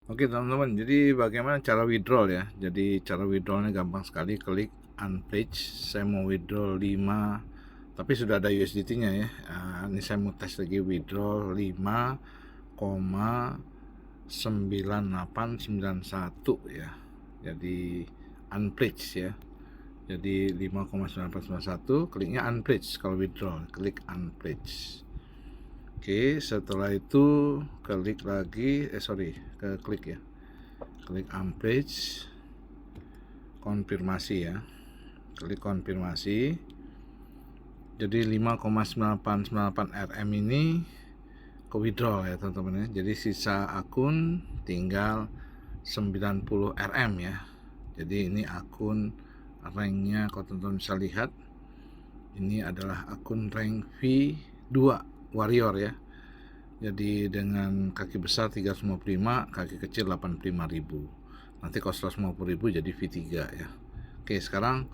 Oke teman-teman, jadi bagaimana cara withdraw ya? Jadi cara withdrawnya gampang sekali, klik unpledge. Saya mau withdraw 5, tapi sudah ada USDT-nya ya. Ini saya mau tes lagi withdraw 5,9891 ya. Jadi unpledge ya. Jadi 5,9891, kliknya unpledge kalau withdraw, klik unpledge. Oke, setelah itu klik lagi, klik ya, klik unpledge, konfirmasi ya, klik konfirmasi. Jadi 5,9898 RM ini ke withdraw ya teman-teman ya. Jadi sisa akun tinggal 90 RM ya. Jadi ini akun ranknya, kalau teman-teman bisa lihat, ini adalah akun rank V2 warrior ya. Jadi dengan kaki besar 355, kaki kecil 85.000. Nanti kalau 150.000 jadi V3 ya. Oke, sekarang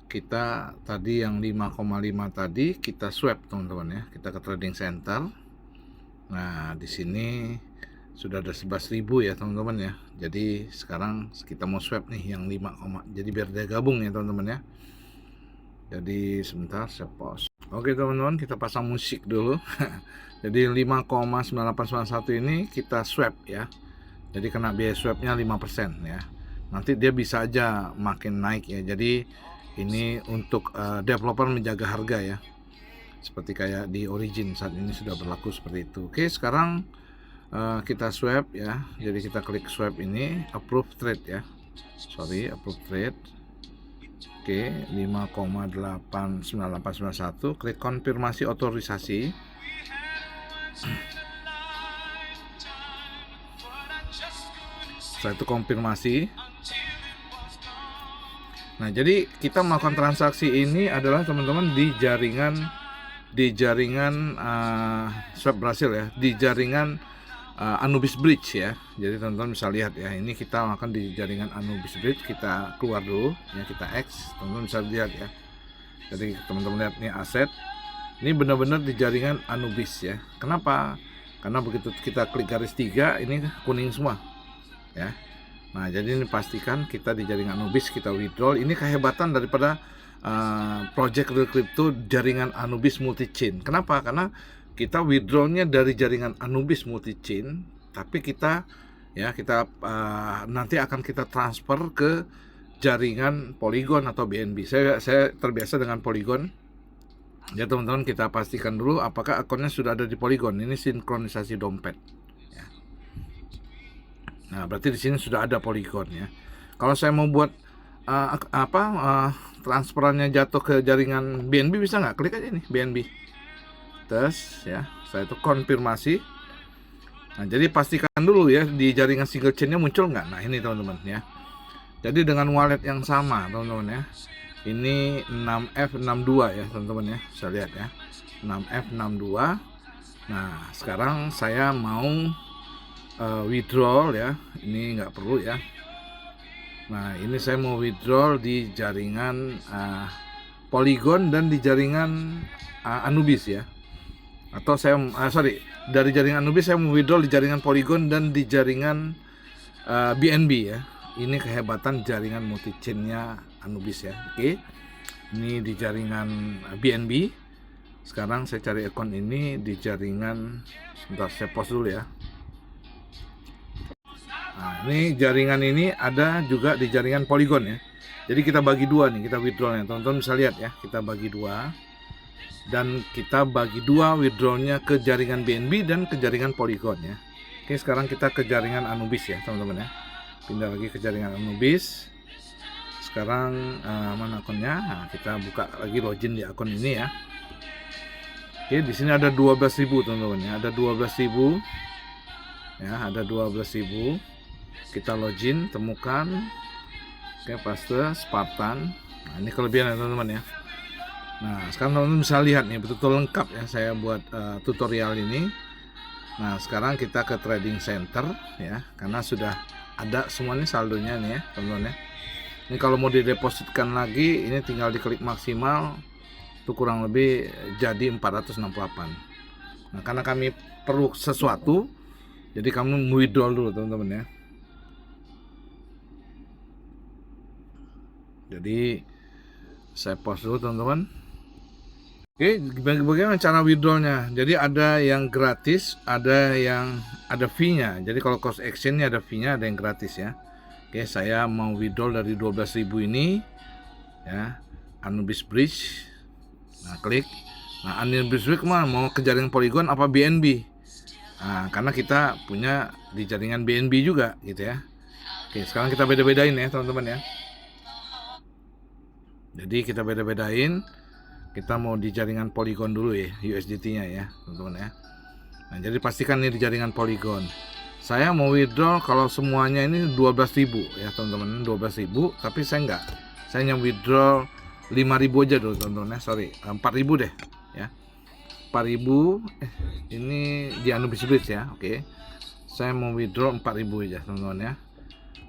kita tadi yang 5,5 tadi kita swap teman-teman ya. Kita ke trading center. Nah, di sini sudah ada 11.000 ya teman-teman ya. Jadi sekarang kita mau swap nih yang 5, jadi biar dia gabung ya teman-teman ya. Jadi sebentar saya pause. Oke teman-teman, kita pasang musik dulu. Jadi 5,9891 ini kita swap ya. Jadi kena biaya swapnya 5% ya. Nanti dia bisa aja makin naik ya. Jadi ini untuk developer menjaga harga ya. Seperti kayak di Origin saat ini sudah berlaku seperti itu. Oke, sekarang kita swap ya. Jadi kita klik swap ini, approve trade ya. Approve trade. Oke, 5,89891, klik konfirmasi otorisasi. Setelah itu konfirmasi. Nah, jadi kita melakukan transaksi ini adalah teman-teman di jaringan swap berhasil ya, di jaringan Anubis Bridge ya. Jadi teman-teman bisa lihat ya, ini kita akan di jaringan Anubis Bridge. Kita keluar dulu ya, kita X, teman-teman bisa lihat ya. Jadi teman-teman lihat nih aset, ini benar-benar di jaringan Anubis ya. Kenapa? Karena begitu kita klik garis 3 ini kuning semua ya. Nah, jadi ini pastikan kita di jaringan Anubis, kita withdraw. Ini kehebatan daripada project real crypto jaringan Anubis multi chain. Kenapa? Karena kita withdrawnya dari jaringan Anubis multi chain, tapi kita nanti akan kita transfer ke jaringan Polygon atau BNB. Saya terbiasa dengan Polygon. Ya teman-teman, kita pastikan dulu apakah akunnya sudah ada di Polygon. Ini sinkronisasi dompet. Ya. Nah, berarti di sini sudah ada Polygon ya. Kalau saya mau buat transferannya jatuh ke jaringan BNB bisa nggak? Klik aja nih BNB. Terus ya, saya itu konfirmasi. Nah, jadi pastikan dulu ya di jaringan single chainnya muncul nggak. Nah, ini teman-teman ya. Jadi dengan wallet yang sama teman-teman ya. Ini 6F62 ya teman-teman ya. Bisa lihat ya, 6F62. Nah, sekarang saya mau withdraw ya. Ini nggak perlu ya. Nah, ini saya mau withdraw di jaringan Polygon dan di jaringan Anubis ya. Atau saya dari jaringan Anubis saya mau withdraw di jaringan Polygon dan di jaringan BNB ya. Ini kehebatan jaringan multi chain-nya Anubis ya. Oke. Ini di jaringan BNB. Sekarang saya cari akun ini di jaringan, sebentar saya pause dulu ya. Nah, ini jaringan ini ada juga di jaringan Polygon ya. Jadi kita bagi dua nih, kita withdrawnya. Teman-teman bisa lihat ya, kita bagi dua. Dan kita bagi dua withdrawnya ke jaringan BNB dan ke jaringan Polygon ya. Oke, sekarang kita ke jaringan Anubis ya teman-teman ya. Pindah lagi ke jaringan Anubis. Sekarang mana akunnya? Nah, kita buka lagi login di akun ini ya. Oke, di sini ada 12.000 teman-teman ya. Ada 12.000. Ya, ada 12.000. Kita login, temukan. Oke, paste Spartan. Nah, ini kelebihan ya teman-teman ya. Nah, sekarang teman-teman bisa lihat nih, betul-betul lengkap ya saya buat tutorial ini. Nah, sekarang kita ke trading center ya, karena sudah ada semuanya saldonya nih ya teman-teman ya. Ini kalau mau didepositkan lagi, ini tinggal diklik maksimal, itu kurang lebih jadi 468. Nah, karena kami perlu sesuatu, jadi kami withdraw dulu teman-teman ya. Jadi saya pause dulu teman-teman. Oke, bagaimana cara withdrawnya? Jadi ada yang gratis, ada fee-nya. Jadi kalau cost exchange-nya ada fee-nya, ada yang gratis ya. Oke, saya mau withdraw dari 12.000 ini ya, Anubis Bridge. Nah, klik. Nah, Anubis Bridge kemana? Mau ke jaringan Polygon apa BNB? Nah, karena kita punya di jaringan BNB juga gitu ya. Oke, sekarang kita beda-bedain ya teman-teman ya. Jadi kita beda-bedain. Kita mau di jaringan Polygon dulu ya, USDT-nya ya teman-teman ya. Nah, jadi pastikan ini di jaringan Polygon. Saya mau withdraw kalau semuanya ini 12.000 ya teman-teman, 12.000, tapi saya enggak. Saya hanya withdraw 5.000 aja dulu teman-teman ya, sorry, 4.000 deh ya. 4.000 ini di Anubis Bridge ya, oke. Saya mau withdraw 4.000 aja teman-teman ya.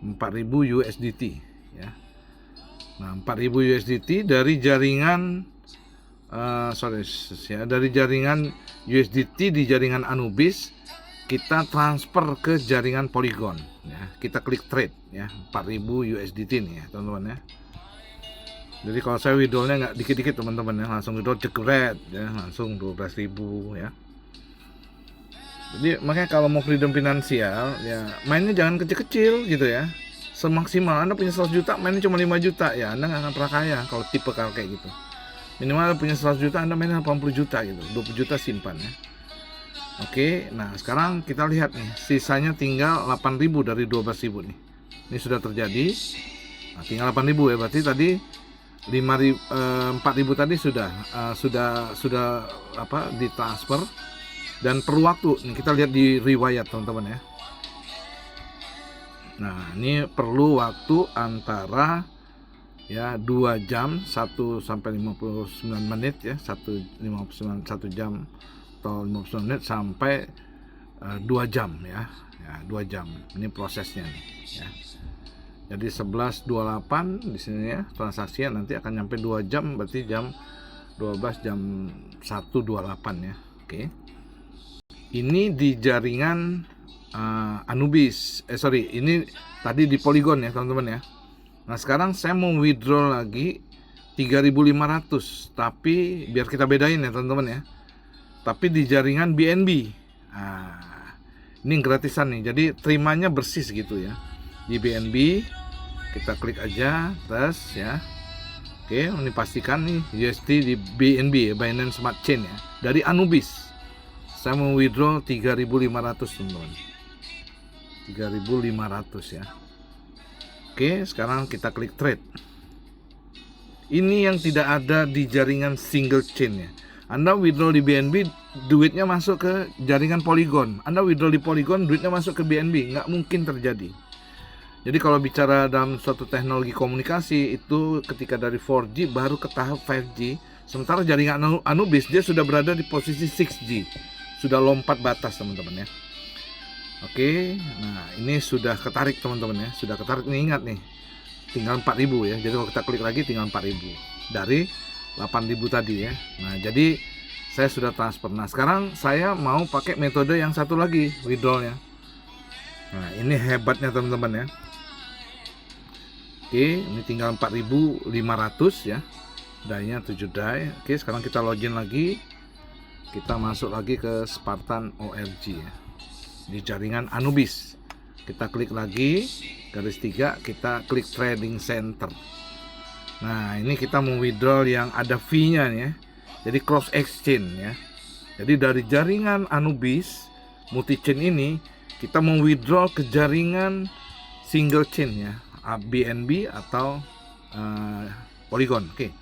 4.000 USDT ya. Nah, 4.000 USDT dari jaringan dari jaringan USDT di jaringan Anubis kita transfer ke jaringan Polygon ya. Kita klik trade ya, 4.000 USDT nih ya teman-teman ya. Jadi kalau saya withdrawnya nggak dikit-dikit teman-teman ya, langsung withdraw jekret ya, langsung 12.000 ya. Jadi makanya kalau mau freedom finansial ya mainnya jangan kecil-kecil gitu ya. Semaksimal Anda punya 100 juta mainnya cuma 5 juta ya, Anda nggak akan pernah kaya kalau tipe kayak gitu. Minimal punya 100 juta Anda mainnya 80 juta gitu, 20 juta simpan ya. Oke, nah sekarang kita lihat nih, sisanya tinggal 8.000 dari 12.000 nih. Ini sudah terjadi. Nah, tinggal 8.000 ya, berarti tadi 4.000 tadi sudah apa ditransfer dan perlu waktu. Nih kita lihat di riwayat teman-teman ya. Nah, ini perlu waktu antara ya 2 jam 1 sampai 59 menit ya, 1 jam atau 59 menit sampai 2 jam ya. Ya, 2 jam. Ini prosesnya nih ya. Jadi 11.28 di sini ya transaksinya, nanti akan nyampe 2 jam, berarti jam 12 jam 1.28 ya. Oke. Ini di jaringan Anubis. Ini tadi di Polygon ya, teman-teman ya. Nah, sekarang saya mau withdraw lagi 3.500, tapi biar kita bedain ya, teman-teman ya. Tapi di jaringan BNB. Nah, ini gratisan nih. Jadi terimanya bersih gitu ya. Di BNB kita klik aja tes ya. Oke, ini pastikan nih USD di BNB ya, Binance Smart Chain ya. Dari Anubis. Saya mau withdraw 3.500 teman-teman. 3.500 ya. Oke, sekarang kita klik trade. Ini yang tidak ada di jaringan single chain ya. Anda withdraw di BNB, duitnya masuk ke jaringan Polygon. Anda withdraw di Polygon, duitnya masuk ke BNB. Nggak mungkin terjadi. Jadi kalau bicara dalam suatu teknologi komunikasi, itu ketika dari 4G baru ke tahap 5G. Sementara jaringan Anubis, dia sudah berada di posisi 6G. Sudah lompat batas teman-teman ya. Oke, nah ini sudah ketarik teman-teman ya. Sudah ketarik, nih ingat nih. Tinggal 4.000 ya. Jadi kalau kita klik lagi tinggal 4.000 dari 8.000 tadi ya. Nah, jadi saya sudah transfer. Nah, sekarang saya mau pakai metode yang satu lagi, withdrawnya. Nah, ini hebatnya teman-teman ya. Oke, ini tinggal 4.500 ya. Die-nya 7 die. Oke, sekarang kita login lagi. Kita masuk lagi ke Spartan ORG ya. Di jaringan Anubis. Kita klik lagi garis 3, kita klik trading center. Nah, ini kita mau withdraw yang ada fee-nya ya. Jadi cross exchange ya. Jadi dari jaringan Anubis multi chain ini kita mau withdraw ke jaringan single chain ya, BNB atau Polygon. Oke.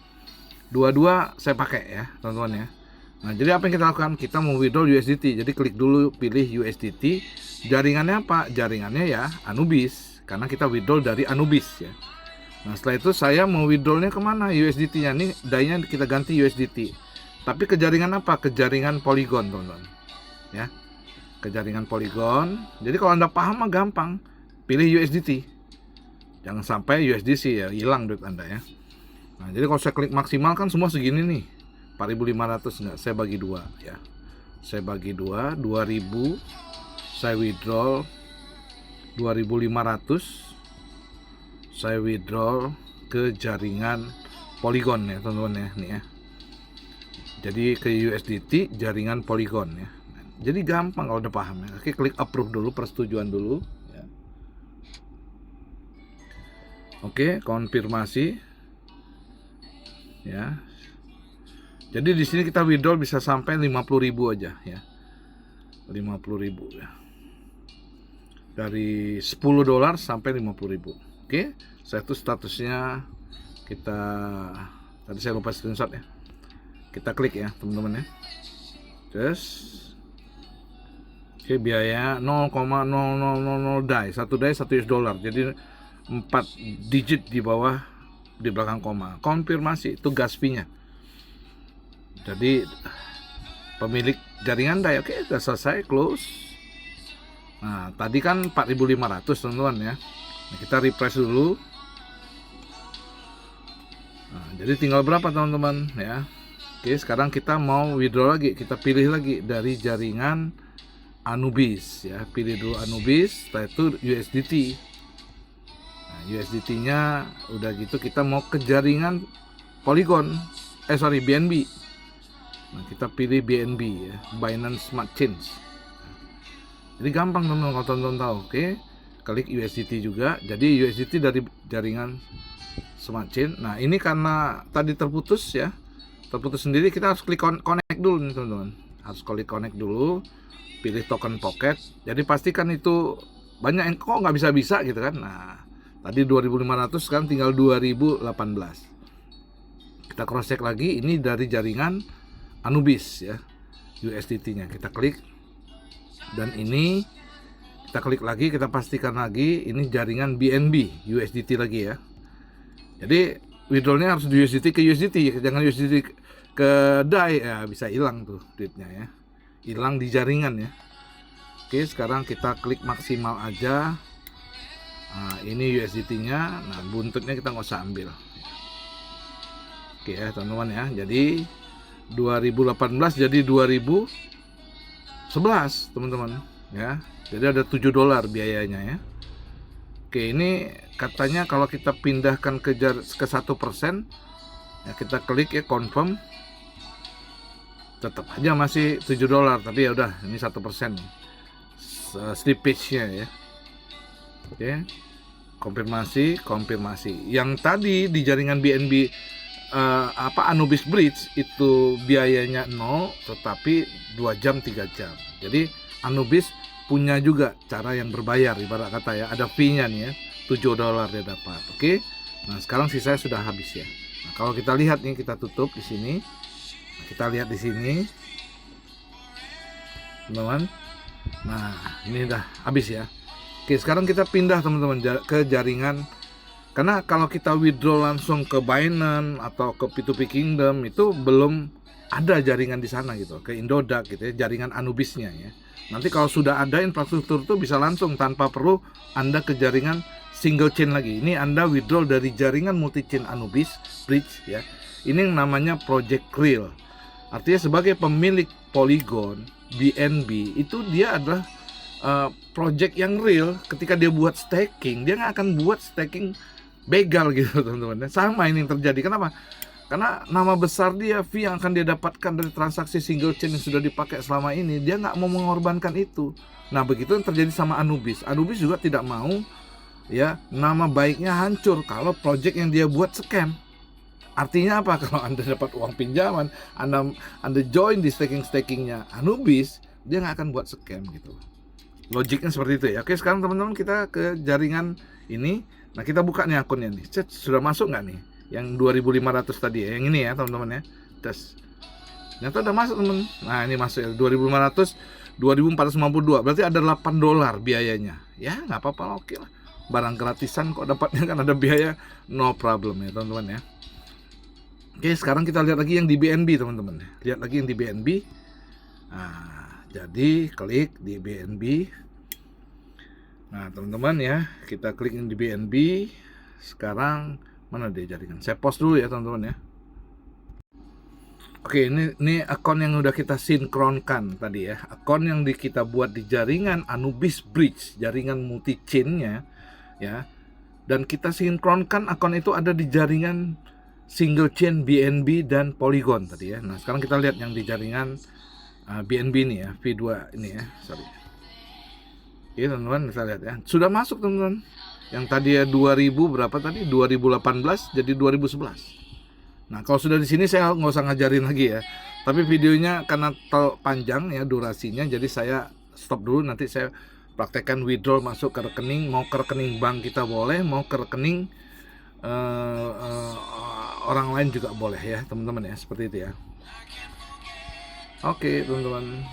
Dua-dua saya pakai ya, teman-teman ya. Nah, jadi apa yang kita lakukan? Kita mau withdraw USDT. Jadi klik dulu, pilih USDT. Jaringannya apa? Jaringannya ya Anubis, karena kita withdraw dari Anubis ya. Nah, setelah itu saya mau withdrawnya kemana? USDT-nya nih, DAI-nya kita ganti USDT. Tapi ke jaringan apa? Ke jaringan Polygon, teman-teman. Ya, ke jaringan Polygon. Jadi kalau Anda paham mah gampang, pilih USDT. Jangan sampai USDC ya hilang duit Anda ya. Nah, jadi kalau saya klik maksimal kan semua segini nih. 4.500 enggak, saya bagi 2 ya. Saya bagi 2, 2.000. Saya withdraw 2.500. Saya withdraw ke jaringan Polygon ya teman-teman ya, nih ya. Jadi ke USDT jaringan Polygon ya. Jadi gampang kalau udah paham ya. Oke, klik approve dulu, persetujuan dulu ya. Oke, konfirmasi ya. Jadi di sini kita withdraw bisa sampai 50.000 aja ya. 50.000 ya. Dari $10 sampai 50.000. Oke, saya itu statusnya kita tadi saya lupa screenshot ya. Kita klik ya teman-teman ya. Terus oke, biaya 0,0000 DAI, 1 DAI 1 US dollar. Jadi 4 digit di bawah di belakang koma. Konfirmasi itu gas fee-nya. Jadi pemilik jaringan DAI, oke, udah selesai, close. Nah, tadi kan 4.500 teman-teman ya. Nah, kita refresh dulu. Nah, jadi tinggal berapa teman-teman ya. Oke, sekarang kita mau withdraw lagi. Kita pilih lagi dari jaringan Anubis ya. Pilih dulu Anubis, setelah itu USDT. Nah, USDT-nya udah gitu kita mau ke jaringan Polygon. BNB. Nah, kita pilih BNB ya, Binance Smart Chain. Jadi gampang teman-teman kalau teman-teman tahu. Oke, klik USDT juga. Jadi USDT dari jaringan Smart Chain. Nah, ini karena tadi terputus ya. Terputus sendiri, kita harus klik connect dulu nih teman-teman. Harus klik connect dulu, pilih token pocket. Jadi pastikan itu banyak yang kok nggak bisa gitu kan. Nah, tadi 2.500 kan tinggal 2.018. Kita cross check lagi, ini dari jaringan Anubis ya, USDT-nya. Kita klik dan ini kita klik lagi, kita pastikan lagi ini jaringan BNB USDT lagi ya. Jadi withdrawalnya harus di USDT ke USDT, jangan USDT ke DAI ya, bisa hilang tuh duitnya ya, hilang di jaringan ya. Oke, sekarang kita klik maksimal aja. Nah, ini USDT-nya. Nah, buntutnya kita nggak usah ambil. Oke ya teman-teman ya. Jadi 2018 jadi 2011 teman-teman ya. Jadi ada $7 biayanya ya. Oke, ini katanya kalau kita pindahkan ke 1% ya, kita klik ya confirm, tetap aja masih $7, tapi ya udah, ini 1% slippage-nya ya. Oke, konfirmasi. Yang tadi di jaringan BNB Anubis Bridge itu biayanya 0, tetapi 2 jam 3 jam. Jadi Anubis punya juga cara yang berbayar, ibarat kata ya, ada fee-nya nih ya, $7 dia dapat. Oke. Nah, sekarang sisanya sudah habis ya. Nah, kalau kita lihat nih, kita tutup di sini. Nah, kita lihat di sini. Teman-teman. Nah, ini udah habis ya. Oke, sekarang kita pindah teman-teman ke jaringan, karena kalau kita withdraw langsung ke Binance atau ke P2P Kingdom itu belum ada jaringan di sana gitu, ke Indodax gitu ya, jaringan Anubisnya ya. Nanti kalau sudah ada infrastruktur itu bisa langsung tanpa perlu Anda ke jaringan single chain lagi. Ini Anda withdraw dari jaringan multi chain Anubis Bridge ya. Ini yang namanya Project Real. Artinya sebagai pemilik Polygon BNB itu dia adalah project yang real. Ketika dia buat staking, dia nggak akan buat staking begal gitu teman-teman. Sama ini yang terjadi. Kenapa? Karena nama besar dia, fee yang akan dia dapatkan dari transaksi single chain yang sudah dipakai selama ini, dia nggak mau mengorbankan itu. Nah, begitu yang terjadi sama Anubis. Anubis juga tidak mau ya nama baiknya hancur kalau project yang dia buat scam. Artinya apa? Kalau Anda dapat uang pinjaman, Anda join di stakingnya Anubis, dia nggak akan buat scam gitu. Logiknya seperti itu ya. Oke, sekarang teman-teman kita ke jaringan ini. Nah, kita buka nih akunnya nih. Sudah masuk nggak nih? Yang 2.500 tadi ya, yang ini ya teman-teman ya. Tes. Ternyata udah masuk teman. Nah, ini masuk ya, 2.500, 2.452. Berarti ada $8 biayanya. Ya, nggak apa-apa, oke lah. Barang gratisan kok dapatnya, kan ada biaya, no problem ya teman-teman ya. Oke, sekarang kita lihat lagi yang di BNB teman-teman. Lihat lagi yang di BNB. Nah, jadi klik di BNB. Nah, teman-teman ya, kita klik yang di BNB. Sekarang mana dia jaringan? Saya post dulu ya teman-teman ya. Oke, ini akun yang udah kita sinkronkan tadi ya. Akun yang kita buat di jaringan Anubis Bridge, jaringan multi chain-nya ya. dan kita sinkronkan akun itu ada di jaringan single chain BNB dan Polygon tadi ya. Nah sekarang kita lihat yang di jaringan BNB ini ya, V2 ini ya, sorry. Oke teman-teman, kita lihat ya, sudah masuk teman-teman. Yang tadi ya 2000 berapa tadi? 2018 jadi 2011. Nah kalau sudah di sini saya nggak usah ngajarin lagi ya. Tapi videonya karena panjang ya durasinya, jadi saya stop dulu. Nanti saya praktekkan withdraw masuk ke rekening, mau ke rekening bank kita boleh, mau ke rekening orang lain juga boleh ya teman-teman ya, seperti itu ya. Oke teman-teman.